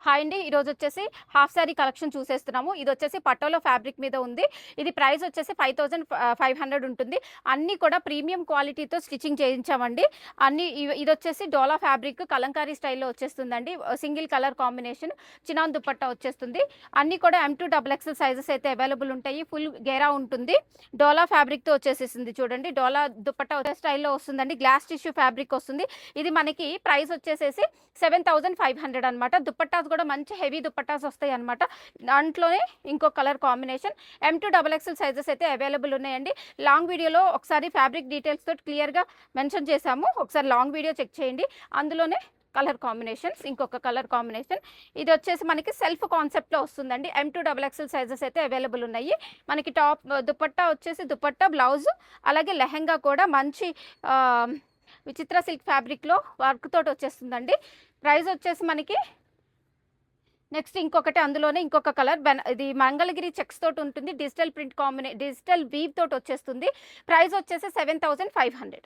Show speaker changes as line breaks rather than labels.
Hi అండి, ఈరోజు వచ్చేసి హాఫ్ శారీ కలెక్షన్ చూసేస్తున్నాము. ఇది వచ్చేసి పట్టోలో ఫ్యాబ్రిక్ మీద ఉంది. ఇది ప్రైస్ వచ్చేసి 5500 ఉంటుంది. అన్నీ కూడా ప్రీమియం క్వాలిటీతో స్టిచ్చింగ్ చేయించామండి. ఇది వచ్చేసి డోలా ఫ్యాబ్రిక్ కలంకారీ స్టైల్లో వచ్చేస్తుందండి. Single colour combination chinon dupatta వచ్చేస్తుంది. అన్నీ కూడా M2 XXL సైజెస్ అయితే అవైలబుల్ ఉంటాయి. ఫుల్ గేరా ఉంటుంది. డోలా ఫ్యాబ్రిక్తో వచ్చేసేసింది చూడండి. డోలా దుపట్టా స్టైల్లో వస్తుందండి. గ్లాస్ టిష్యూ ఫ్యాబ్రిక్ వస్తుంది. ఇది మనకి ప్రైస్ వచ్చేసేసి 7500 అనమాట. దుపట్టాస్ కూడా మంచి హెవీ దుపట్టాస్ వస్తాయి అనమాట. దాంట్లోనే ఇంకో colour combination M2 XXL sizes అయితే అవైలబుల్ ఉన్నాయండి. లాంగ్ వీడియోలో ఒకసారి ఫ్యాబ్రిక్ డీటెయిల్స్ తోటి క్లియర్గా మెన్షన్ చేశాము. ఒకసారి లాంగ్ వీడియో చెక్ చేయండి. అందులోనే కలర్ కాంబినేషన్స్, ఇంకొక కలర్ కాంబినేషన్. ఇది వచ్చేసి మనకి సెల్ఫ్ కాన్సెప్ట్లో వస్తుందండి. M2 XXL సైజెస్ అయితే అవైలబుల్ ఉన్నాయి. మనకి టాప్ దుపట్టా వచ్చేసి దుపట్టా, బ్లౌజ్, అలాగే లెహెంగా కూడా మంచి విచిత్ర సిల్క్ ఫ్యాబ్రిక్లో వర్క్ తోటి వచ్చేస్తుందండి. ప్రైస్ వచ్చేసి మనకి నెక్స్ట్ ఇంకొకటి అందులోనే ఇంకొక కలర్ ఇది మంగళగిరి చెక్స్ తోటి ఉంటుంది. డిజిటల్ ప్రింట్ డిజిటల్ వీవ్ తోటి వచ్చేస్తుంది. ప్రైస్ వచ్చేసి 7500.